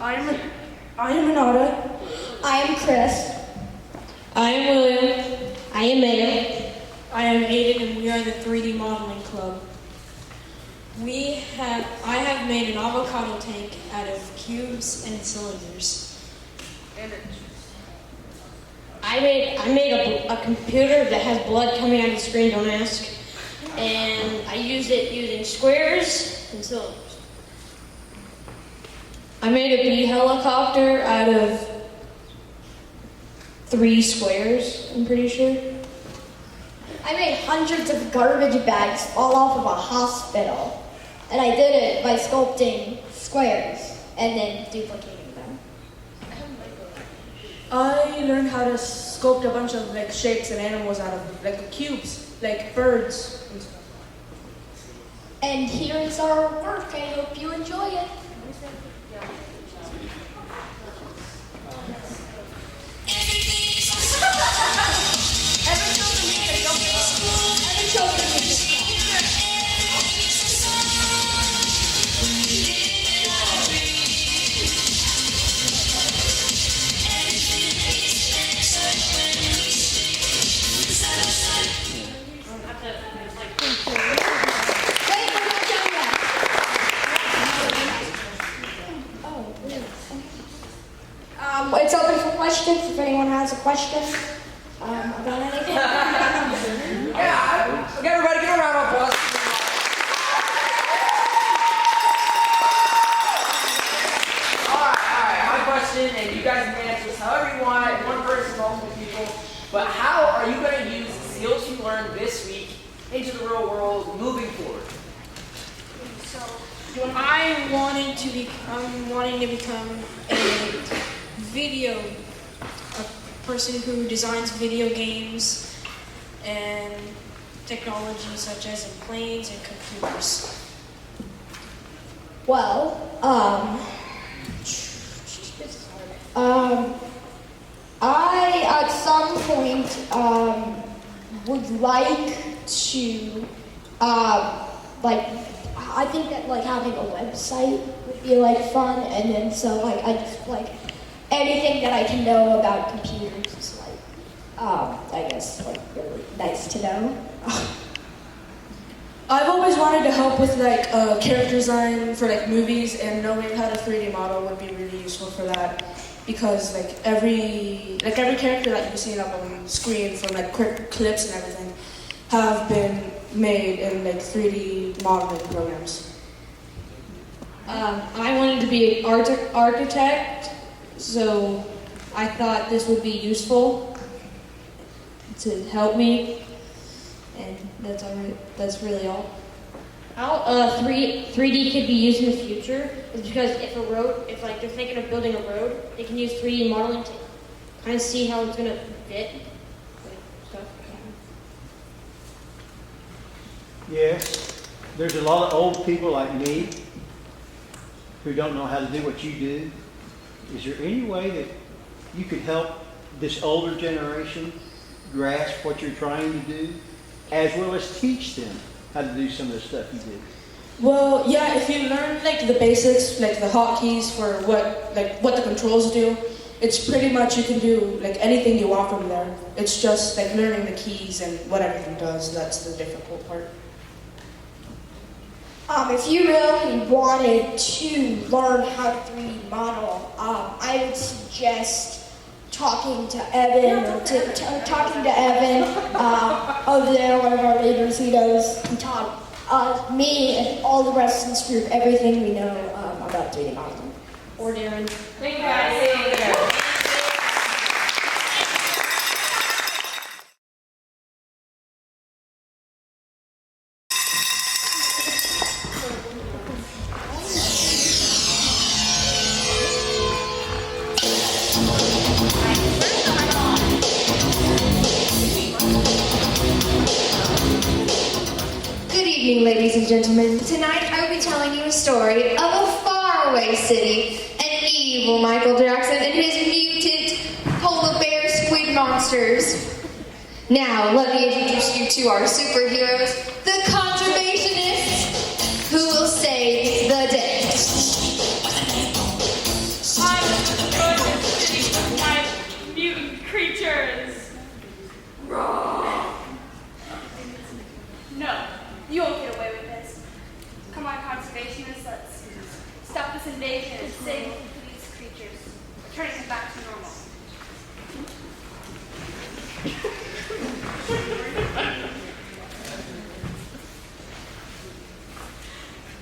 I am Renata. I am Chris. I am William. I am Mayo. I am Aiden, and we are the 3D Modeling Club. I have made an avocado tank out of cubes and cylinders. I made a computer that has blood coming out of the screen, don't ask. And I used it using squares and cylinders. I made a bee helicopter out of 3 squares, I'm pretty sure. I made hundreds of garbage bags fall off of a hospital. And I did it by sculpting squares and then duplicating them. I learned how to sculpt a bunch of shapes and animals out of cubes, like birds and stuff. And here is our work. I hope you enjoy it. It's open for questions if anyone has a question about anything. Yeah, okay, everybody give a round of applause. All right, my question, and you guys can answer this however you want, one person, multiple people, but how are you going to use the skills you learned this week into the real world moving forward? I'm wanting to become a person who designs video games and technology such as in planes and computers. Well, I at some point would like to I think that having a website would be fun, and then so I just anything that I can know about computers is I guess really nice to know. I've always wanted to help with character design for movies, and knowing how to 3D model would be really useful for that, because every character that you've seen up on screen from quick clips and everything have been made in 3D modeling programs. I wanted to be an architect, so I thought this would be useful to help me, and that's really all. How 3D could be used in the future is because if they're thinking of building a road, they can use 3D modeling to kind of see how it's going to fit. Stuff. Yes, there's a lot of old people like me who don't know how to do what you do. Is there any way that you could help this older generation grasp what you're trying to do, as well as teach them how to do some of the stuff you do? Well, yeah, if you learn the basics, the hotkeys for what the controls do, it's pretty much you can do anything you want from there. It's just learning the keys and what everything does. That's the difficult part. If you really wanted to learn how to 3D model, I would suggest talking to Evan over there, one of our leaders. He taught me and all the rest of this group everything we know about 3D modeling. Or Darren. Thank you guys. Good evening, ladies and gentlemen. Tonight I will be telling you a story of a faraway city, an evil Michael Jackson and his mutant polar bear squid monsters. Now, let me introduce you to our superheroes, the conservationists, who will save the day. conservationists, let's stop this invasion and save these creatures, returning them back to normal.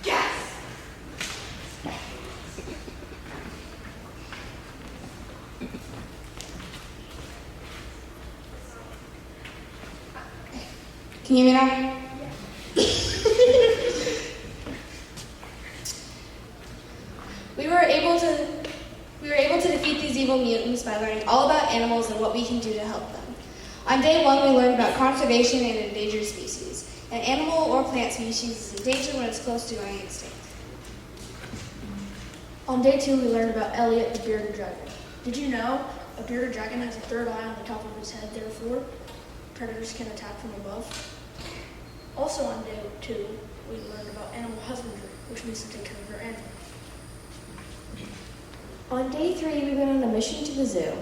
Yes! Can you hear me now? We were able to defeat these evil mutants by learning all about animals and what we can do to help them. On day 1, we learned about conservation and endangered species. An animal or plant species is in danger when it's close to going extinct. On day 2, we learned about Elliot the bearded dragon. Did you know a bearded dragon has a third eye on the top of his head, therefore predators can attack from above? Also on day 2, we learned about animal husbandry, which means to take care of your animals. On day 3, we went on a mission to the zoo.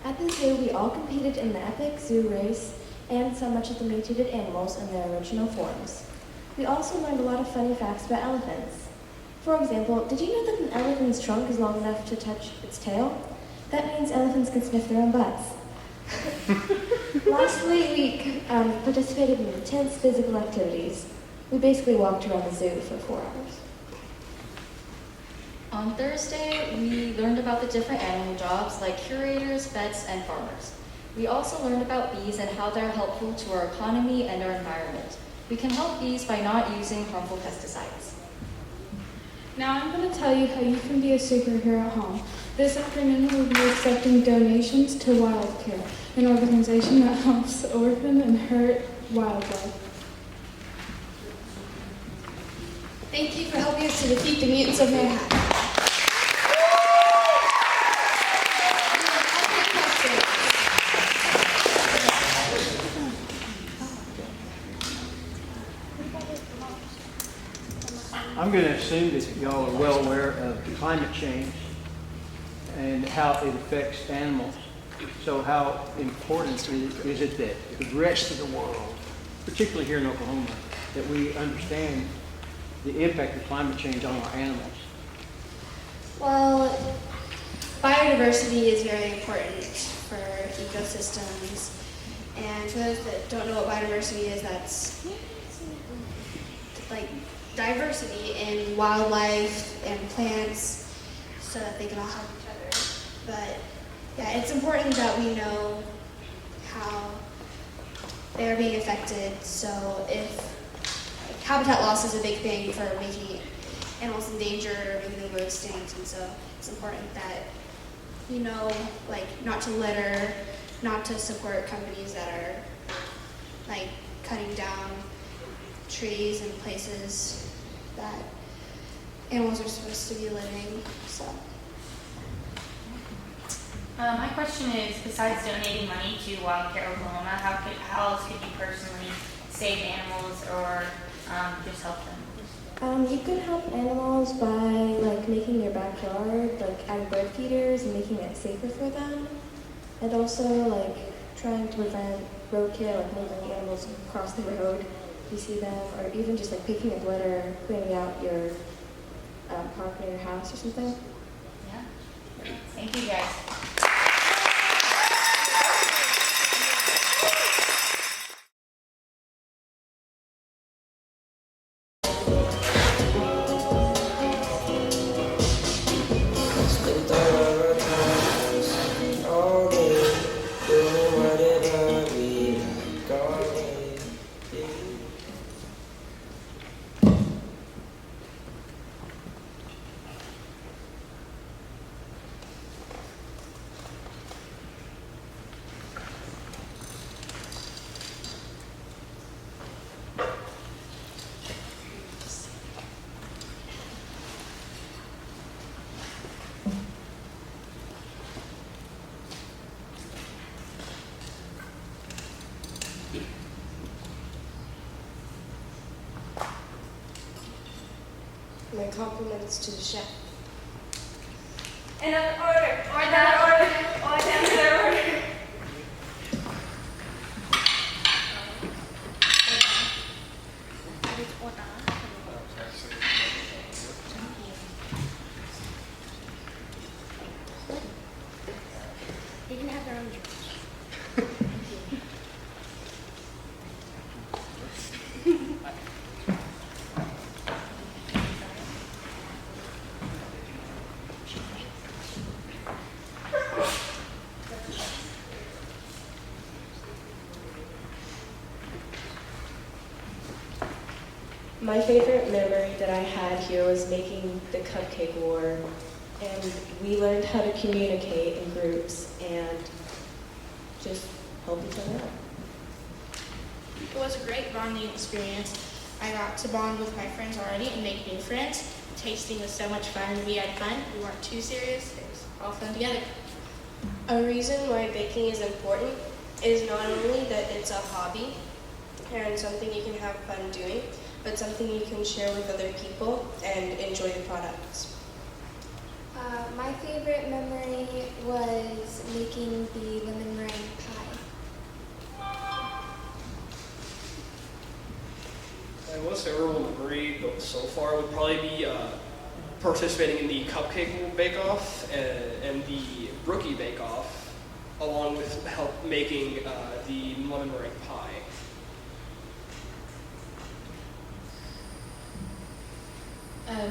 At the zoo, we all competed in the epic zoo race and saw much of the mutated animals in their original forms. We also learned a lot of funny facts about elephants. For example, did you know that an elephant's trunk is long enough to touch its tail? That means elephants can sniff their own butts. Lastly, we participated in intense physical activities. We basically walked around the zoo for 4 hours. On Thursday, we learned about the different animal jobs like curators, vets, and farmers. We also learned about bees and how they're helpful to our economy and our environment. We can help bees by not using harmful pesticides. Now I'm going to tell you how you can be a superhero at home. This afternoon we'll be accepting donations to Wildcare, an organization that helps orphan and hurt wildlife. Thank you for helping us to defeat the mutants of Manhattan. I'm going to assume that y'all are well aware of climate change and how it affects animals. So how important is it that the rest of the world, particularly here in Oklahoma, that we understand the impact of climate change on our animals? Well, biodiversity is very important for ecosystems. And for those that don't know what biodiversity is, that's like diversity in wildlife and plants so that they can all help each other. But yeah, it's important that we know how they're being affected. So if habitat loss is a big thing for making animals in danger or making them go extinct, and so it's important that you know, like, not to litter, not to support companies that are like cutting down trees in places that animals are supposed to be living. So my question is, besides donating money to Wildcare Oklahoma, how else could you personally save animals or just help them? You can help animals by like making your backyard, like adding bird feeders and making it safer for them. And also like trying to prevent roadkill, like moving animals across the road if you see them, or even just like picking up litter, cleaning out your park near your house or something. Yeah. Thank you guys. My compliments to the chef. Another order. My favorite memory that I had here was making the cupcake war, and we learned how to communicate in groups and just help each other out. It was a great bonding experience. I got to bond with my friends already and make new friends. Tasting was so much fun. We had fun. We weren't too serious. It was all fun together. A reason why baking is important is not only that it's a hobby and something you can have fun doing, but something you can share with other people and enjoy the products. My favorite memory was making the lemon meringue pie. My most favorite memory so far would probably be participating in the cupcake bake-off and the rookie bake-off, along with help making the lemon meringue pie.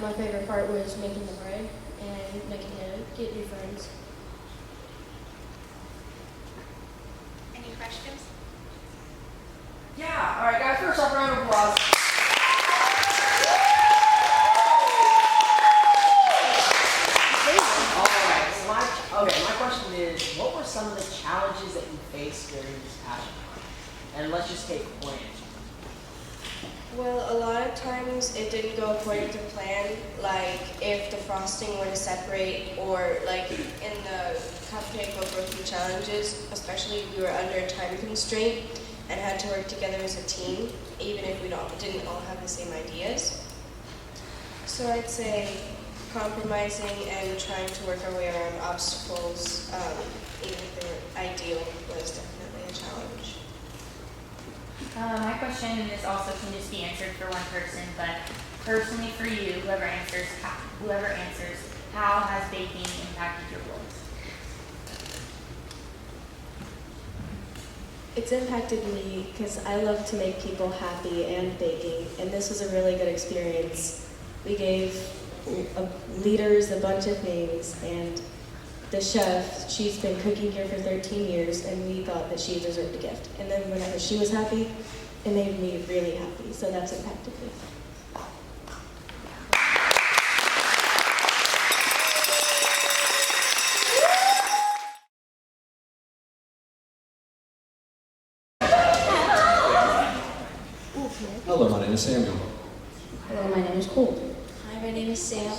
My favorite part was making the bread and making it get new friends. Any questions? Yeah, all right, guys, first off, round of applause. All right, my question is, what were some of the challenges that you faced during this passion month? And let's just take one. Well, a lot of times it didn't go according to plan, like if the frosting were to separate or like in the cupcake or rookie challenges, especially we were under a time constraint and had to work together as a team, even if we didn't all have the same ideas. So I'd say compromising and trying to work our way around obstacles, even if they were ideal, was definitely a challenge. My question, and this also can just be answered for one person, but personally for you, whoever answers, how has baking impacted your goals? It's impacted me because I love to make people happy and baking, and this was a really good experience. We gave leaders a bunch of things, and the chef, she's been cooking here for 13 years, and we thought that she deserved a gift. And then whenever she was happy, it made me really happy, so that's impacted me. Hello, my name is Samuel. Hello, my name is Cole. Hi, my name is Sam.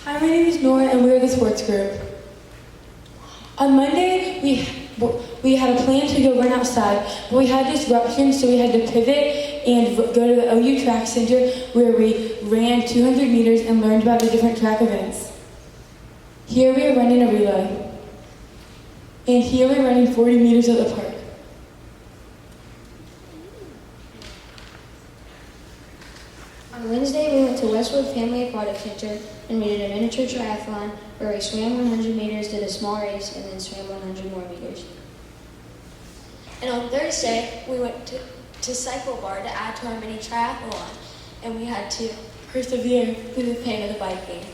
Hi, my name is Nora, and we're the sports group. On Monday, we had a plan to go run outside, but we had disruptions, so we had to pivot and go to the OU Track Center, where we ran 200 meters and learned about the different track events. Here we are running a relay, and here we're running 40 meters at the park. On Wednesday, we went to Westwood Family Aquatic Center and we did a miniature triathlon where we swam 100 meters, did a small race, and then swam 100 more meters. And on Thursday, we went to Cycle Bar to add to our mini triathlon, and we had to persevere through the pain of the biking.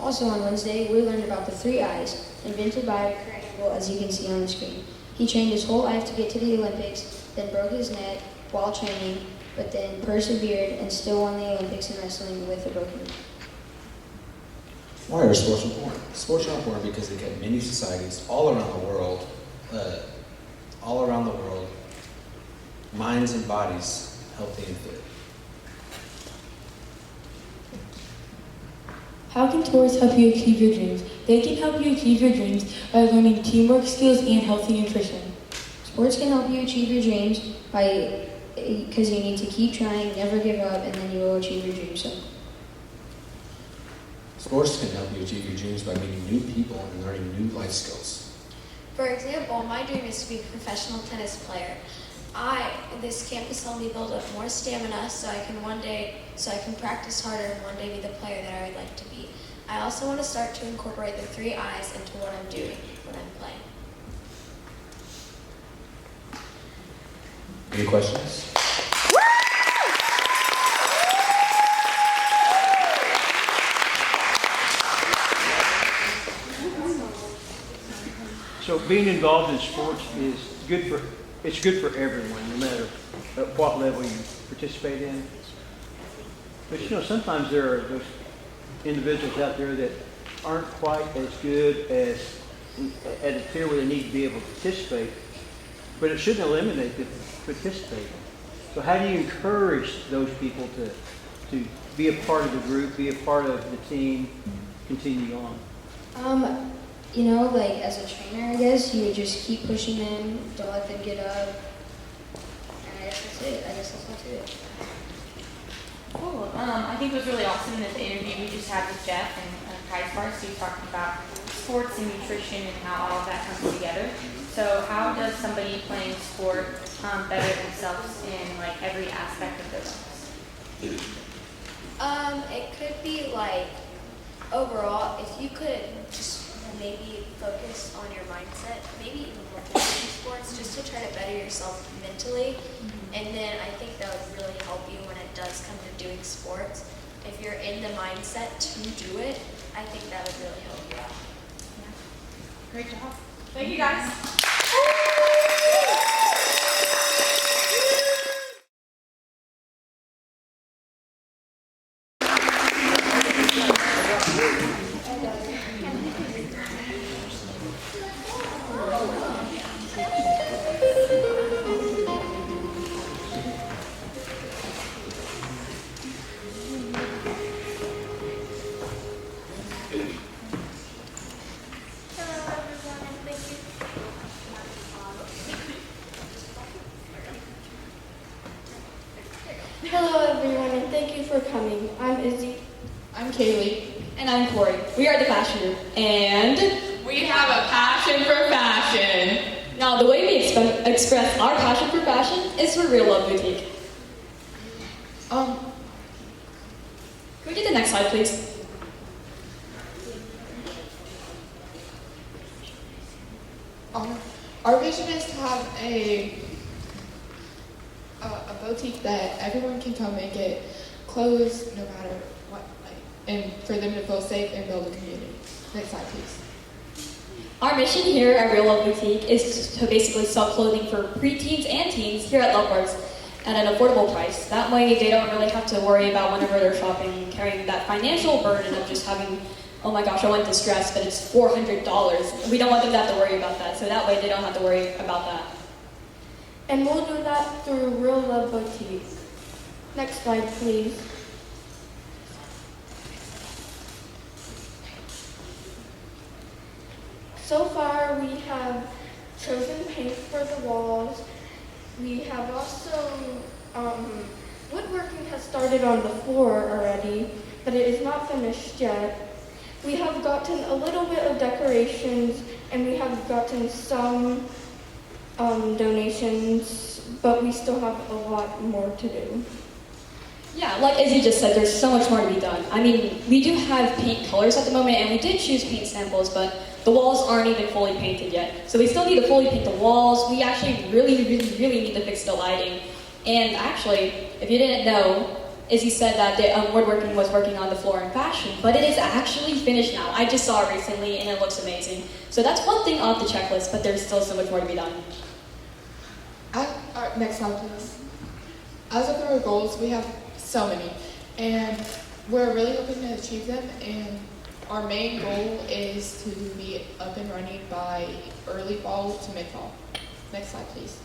Also on Wednesday, we learned about the 3 I's, invented by Kurt Angle, as you can see on the screen. He trained his whole life to get to the Olympics, then broke his neck while training, but then persevered and still won the Olympics in wrestling with a broken neck. Why are sports important? Sports are important because they keep many societies all around the world, minds and bodies healthy and fit. How can sports help you achieve your dreams? They can help you achieve your dreams by learning teamwork skills and healthy nutrition. Sports can help you achieve your dreams because you need to keep trying, never give up, and then you will achieve your dreams. Sports can help you achieve your dreams by meeting new people and learning new life skills. For example, my dream is to be a professional tennis player. This camp has helped me build up more stamina so I can practice harder and one day be the player that I would like to be. I also want to start to incorporate the 3 I's into what I'm doing when I'm playing. Any questions? So being involved in sports is good for everyone, no matter at what level you participate in. But you know, sometimes there are those individuals out there that aren't quite as good as at a tier where they need to be able to participate, but it shouldn't eliminate the participating. So how do you encourage those people to be a part of the group, be a part of the team, continue on? You know, like as a trainer, I guess you would just keep pushing them, don't let them get up, and I guess that's it. I guess that's about it. Cool. I think it was really awesome that the interview we just had with Jeff and Prize Bars. He was talking about sports and nutrition and how all of that comes together. So how does somebody playing sport better themselves in like every aspect of their lives? It could be like overall, if you could just maybe focus on your mindset, maybe even more than sports, just to try to better yourself mentally. And then I think that would really help you when it does come to doing sports. If you're in the mindset to do it, I think that would really help you out. Great job. Thank you guys. Hello everyone, and thank you for coming. I'm Izzy. I'm Kaylee. And I'm Corey. We are the Fashion Group. And we have a passion for fashion. Now, the way we express our passion for fashion is through Real Love Boutique. Can we get the next slide, please? Our vision is to have a boutique that everyone can come and get clothes no matter what, and for them to feel safe and build a community. Next slide, please. Our mission here at Real Love Boutique is to basically sell clothing for preteens and teens here at Loveworks at an affordable price. That way they don't really have to worry about whenever they're shopping, carrying that financial burden of just having, oh my gosh, I want this dress, but it's $400. We don't want them to have to worry about that, so that way they don't have to worry about that. And we'll do that through Real Love Boutique. Next slide, please. So far, we have chosen paint for the walls. We have also, woodworking has started on the floor already, but it is not finished yet. We have gotten a little bit of decorations, and we have gotten some donations, but we still have a lot more to do. Yeah, like Izzy just said, there's so much more to be done. I mean, we do have paint colors at the moment, and we did choose paint samples, but the walls aren't even fully painted yet. So we still need to fully paint the walls. We actually really need to fix the lighting. And actually, if you didn't know, Izzy said that the woodworking was working on the floor in fashion, but it is actually finished now. I just saw it recently, and it looks amazing. So that's one thing off the checklist, but there's still so much more to be done. Next slide, please. As of our goals, we have so many, and we're really hoping to achieve them, and our main goal is to be up and running by early fall to mid-fall. Next slide, please.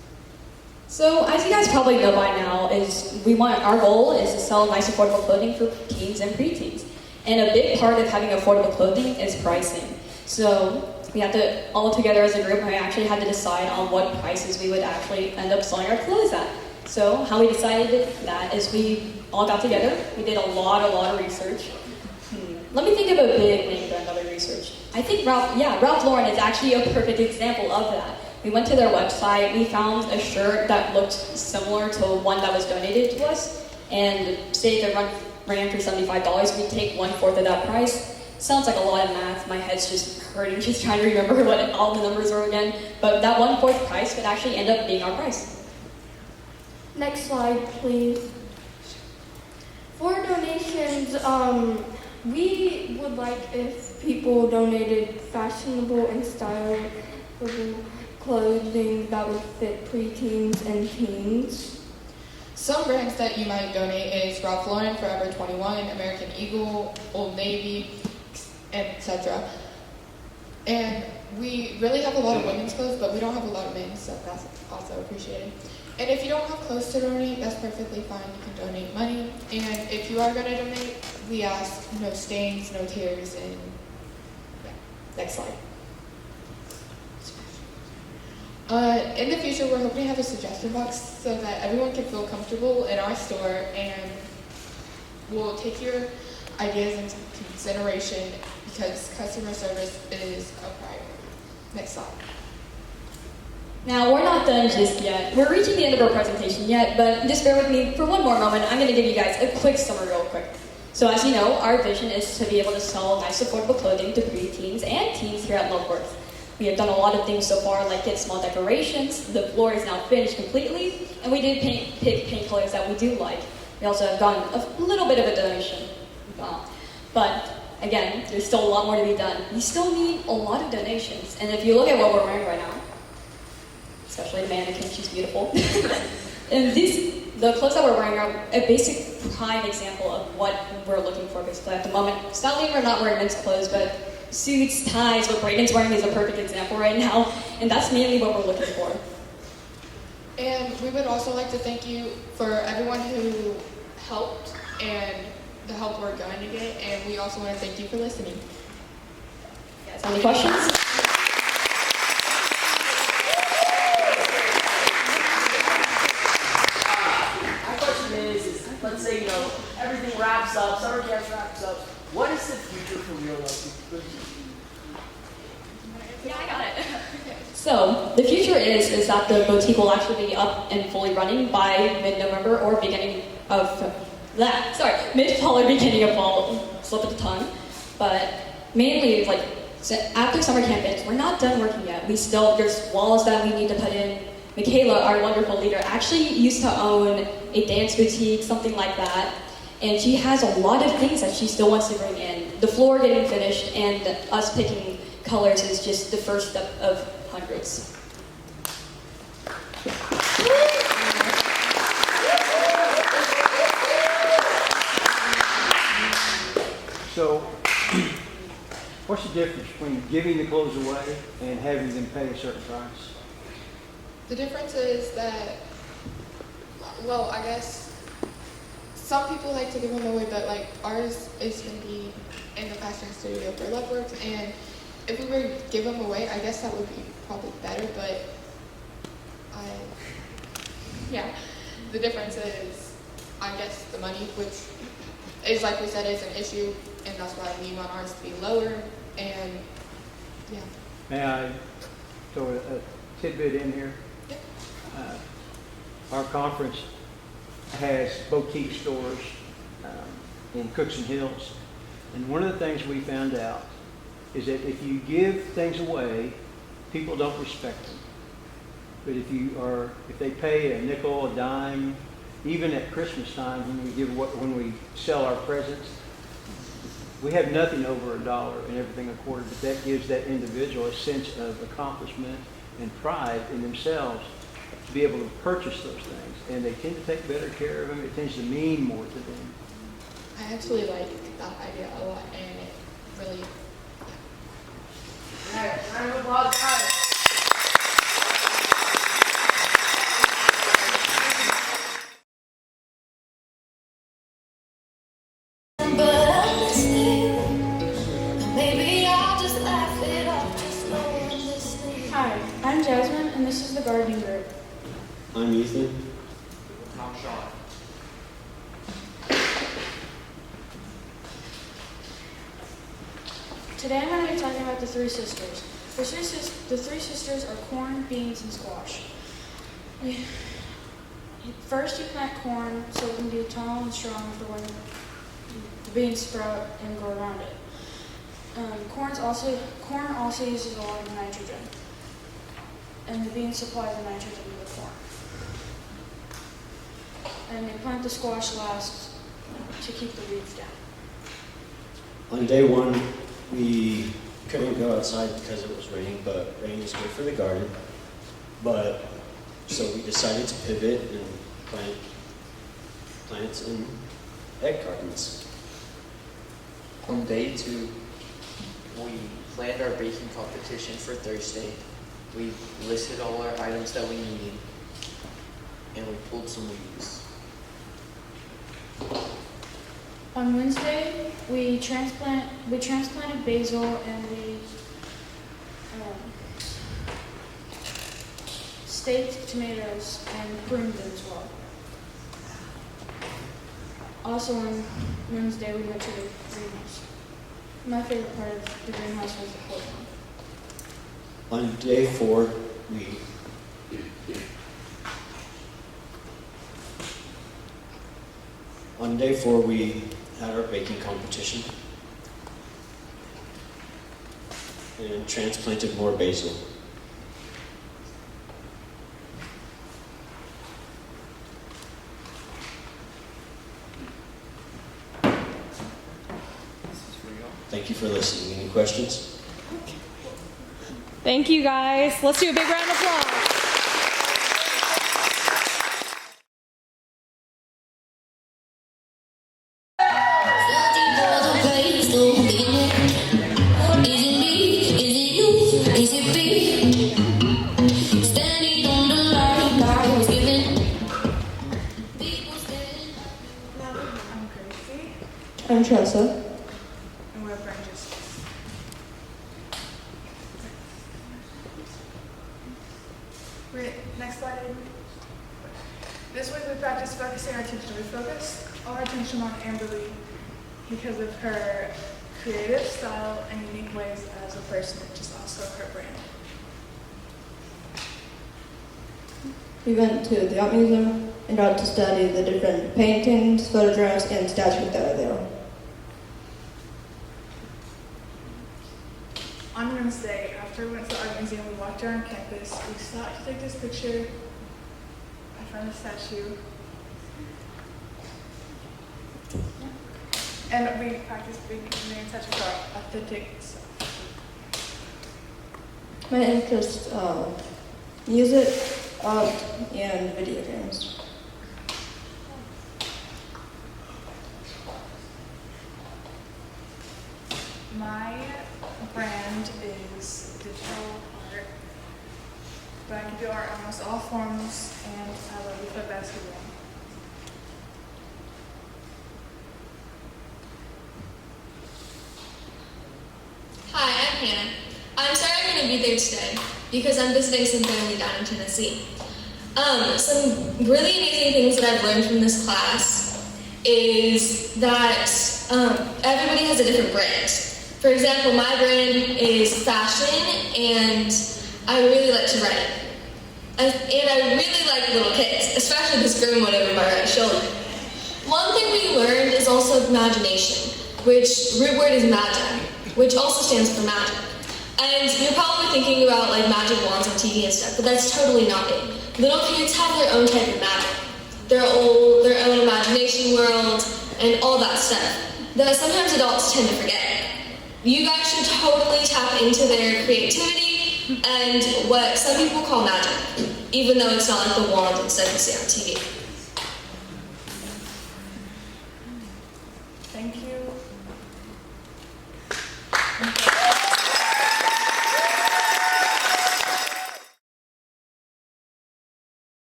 So, as you guys probably know by now, our goal is to sell nice affordable clothing for teens and preteens. And a big part of having affordable clothing is pricing. So, we had to, all together as a group, we actually had to decide on what prices we would actually end up selling our clothes at. So, how we decided that is we all got together, we did a lot of research. Let me think of a big name brand other research. I think Ralph Lauren is actually a perfect example of that. We went to their website, we found a shirt that looked similar to one that was donated to us, and say if it ran for $75, we'd take 1/4 of that price. Sounds like a lot of math, my head's just hurting just trying to remember what all the numbers are again, but that 1/4 price would actually end up being our price. Next slide, please. For donations, we would like if people donated fashionable and stylable clothing that would fit preteens and teens. Some brands that you might donate is Ralph Lauren, Forever 21, American Eagle, Old Navy, etc. And we really have a lot of women's clothes, but we don't have a lot of men's, so that's also appreciated. And if you don't have clothes to donate, that's perfectly fine. You can donate money. And if you are going to donate, we ask no stains, no tears, and yeah. Next slide. In the future, we're hoping to have a suggestion box so that everyone can feel comfortable in our store, and we'll take your ideas into consideration because customer service is a priority. Next slide. Now, we're not done just yet. We're reaching the end of our presentation yet, but just bear with me for one more moment. I'm going to give you guys a quick summary real quick. So as you know, our vision is to be able to sell nice, affordable clothing to preteens and teens here at Lovebirth. We have done a lot of things so far, like get small decorations. The floor is now finished completely, and we did pick paint colors that we do like. We also have gotten a little bit of a donation. But again, there's still a lot more to be done. We still need a lot of donations, and if you look at what we're wearing right now, especially the mannequin, she's beautiful. And the clothes that we're wearing are a basic prime example of what we're looking for basically at the moment. Sadly, we're not wearing men's clothes, but suits, ties, what Brayden's wearing is a perfect example right now, and that's mainly what we're looking for. And we would also like to thank you for everyone who helped and the help we're going to get, and we also want to thank you for listening. You guys have any questions? Let's say, everything wraps up, summer camp wraps up. What is the future for Real Love? Yeah, I got it. So, the future is that the boutique will actually be up and fully running by mid-November or beginning of mid-fall or beginning of fall, slip of the tongue. But mainly, after summer camp ends, we're not done working yet. There's walls that we need to put in. Michaela, our wonderful leader, actually used to own a dance boutique, something like that. And she has a lot of things that she still wants to bring in. The floor getting finished and us picking colors is just the first step of hundreds. So, what's the difference between giving the clothes away and having them pay a certain price? The difference is that, well, I guess some people like to give them away, but ours is going to be in the fashion studio for Loveworks, and if we were to give them away, I guess that would be probably better, but the difference is, I guess, the money, which is, like we said, is an issue, and that's why we want ours to be lower, and yeah. May I throw a tidbit in here? Yep. Our conference has boutique stores in Cookson Hills, and one of the things we found out is that if you give things away, people don't respect them. But if they pay a nickel, a dime, even at Christmas time when we sell our presents, we have nothing over $1 and everything a quarter, but that gives that individual a sense of accomplishment and pride in themselves to be able to purchase those things, and they tend to take better care of them. It tends to mean more to them. I actually like that idea a lot, and it really. All right, round of applause, guys. Hi, I'm Jasmine, and this is the gardening group. I'm Ethan. I'm Sean. Today I'm going to be talking about the three sisters. The three sisters are corn, beans, and squash. First you plant corn so it can be tall and strong for when the beans sprout and grow around it. Corn also uses a lot of nitrogen, and the beans supply the nitrogen to the corn. And you plant the squash last to keep the weeds down. On day one, we couldn't go outside because it was raining, but rain is good for the garden. So we decided to pivot and plant plants in egg cartons. On day 2, we planned our baking competition for Thursday. We listed all our items that we needed, and we pulled some weeds. On Wednesday, we transplanted basil and we staked tomatoes and pruned them as well. Also on Wednesday, we went to the greenhouse. My favorite part of the greenhouse was the cold one. On day 4, we had our baking competition and transplanted more basil. Thank you for listening. Any questions? Thank you, guys. Let's do a big round of applause. I'm Tressa. And we're apprentices. Next slide. This week we practiced focusing our attention. We focused all our attention on Amberly because of her creative style and unique ways as a person, which is also her brand. We went to the art museum and got to study the different paintings, photographs, and statues that are there. On Wednesday, after we went to the art museum, we walked around campus. We stopped to take this picture. I found a statue. And we practiced being in touch with our authentic self. My interests music, art, and video games. My brand is digital art, but I can do art almost all forms, and I love to play basketball. Hi, I'm Hannah. I'm sorry I couldn't be there today because I'm visiting some family down in Tennessee. Some really amazing things that I've learned from this class is that everybody has a different brand. For example, my brand is fashion, and I really like to write. And I really like little kids, especially this green one over my right shoulder. One thing we learned is also imagination, which root word is magic, which also stands for magic. And you're probably thinking about like magic wands on TV and stuff, but that's totally not it. Little kids have their own type of magic, their own imagination world, and all that stuff that sometimes adults tend to forget. You guys should totally tap into their creativity and what some people call magic, even though it's not like the wand and stuff you see on TV. Thank you.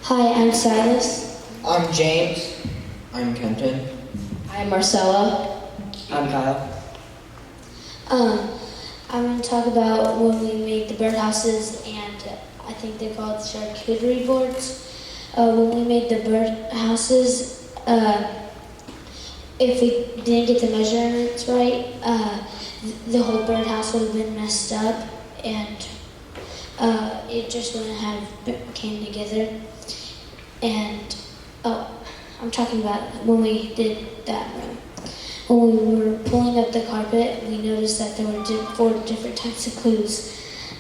Hi, I'm Silas. I'm James. I'm Kenton. I'm Marcella. I'm Kyle. I'm going to talk about when we made the birdhouses, and I think they're called charcuterie boards. When we made the birdhouses, if we didn't get the measurements right, the whole birdhouse would have been messed up, and it just wouldn't have came together. And I'm talking about when we did that room. When we were pulling up the carpet, we noticed that there were 4 different types of clues.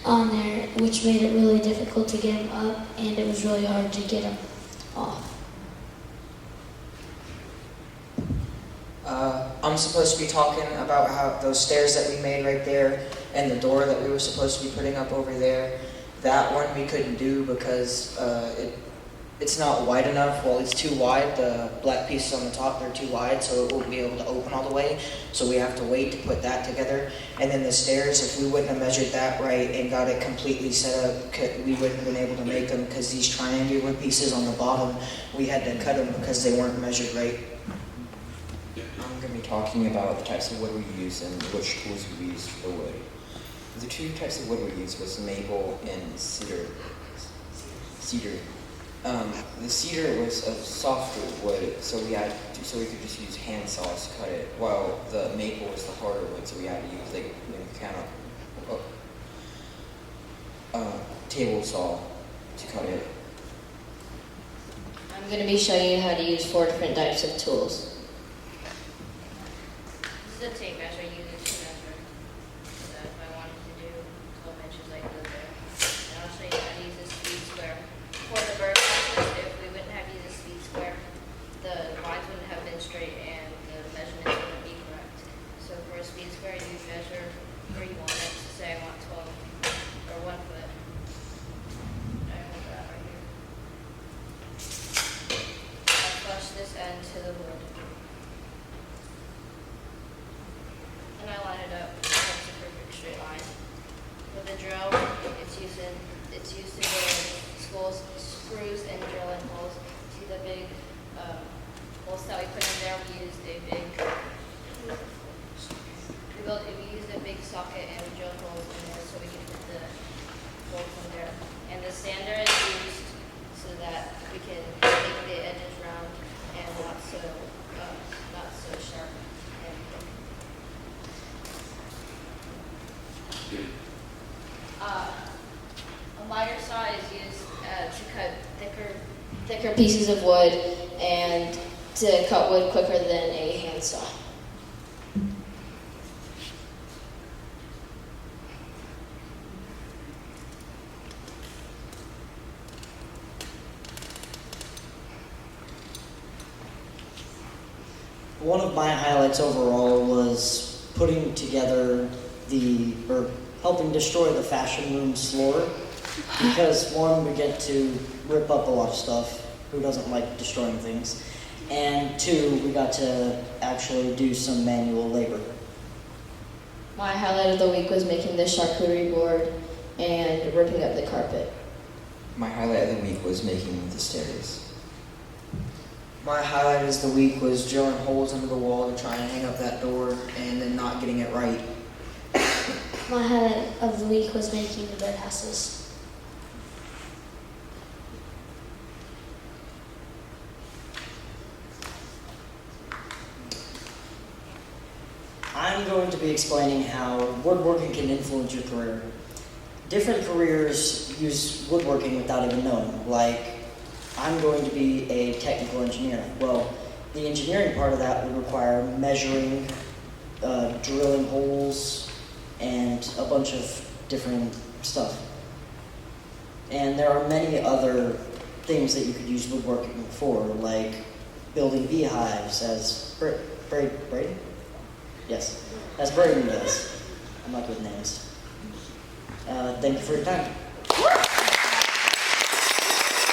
on there, which made it really difficult to get them up, and it was really hard to get them off. I'm supposed to be talking about how those stairs that we made right there and the door that we were supposed to be putting up over there, that one we couldn't do because it's not wide enough. Well, it's too wide. The black pieces on the top, they're too wide, so it won't be able to open all the way. So we have to wait to put that together. And then the stairs, if we wouldn't have measured that right and got it completely set up, we wouldn't have been able to make them because these triangular pieces on the bottom, we had to cut them because they weren't measured right. I'm going to be talking about the types of wood we use and which tools we use for wood. The two types of wood we used was maple and cedar. The cedar was a softer wood, so we could just use hand saws to cut it, while the maple was the harder wood, so we had to use like table saw to cut it. I'm going to be showing you how to use 4 different types of tools. This is a tape measure you use to measure. So that if I wanted to do 12 inches, I could there. And I'll show you how to use this speed square. For the bird boxes, if we wouldn't have used this speed square, the lines wouldn't have been straight and the measurements wouldn't be correct. So for a speed square, you measure where you want it. So say I want 12 or 1 foot. I want that right here. I'll flush this end to the wood. And I line it up so it's a perfect straight line. With the drill, it's used to drill screws and drilling holes. See the big holes that we put in there? We used a big socket and we drilled holes in there so we can put the bolts in there. And the sander is used so that we can make the edges round and not so sharp. A miter saw is used to cut thicker pieces of wood and to cut wood quicker than a hand saw. One of my highlights overall was putting together helping destroy the fashion room's floor, because one, we get to rip up a lot of stuff. Who doesn't like destroying things? And two, we got to actually do some manual labor. My highlight of the week was making the charcuterie board and ripping up the carpet. My highlight of the week was making the stairs. My highlight of the week was drilling holes into the wall to try and hang up that door and then not getting it right. My highlight of the week was making the birdhouses. I'm going to be explaining how woodworking can influence your career. Different careers use woodworking without even knowing. Like, I'm going to be a technical engineer. Well, the engineering part of that would require measuring, drilling holes, and a bunch of different stuff. And there are many other things that you could use woodworking for, like building beehives, as Braden? Yes, as Braden does. I'm not good with names. Thank you for your time.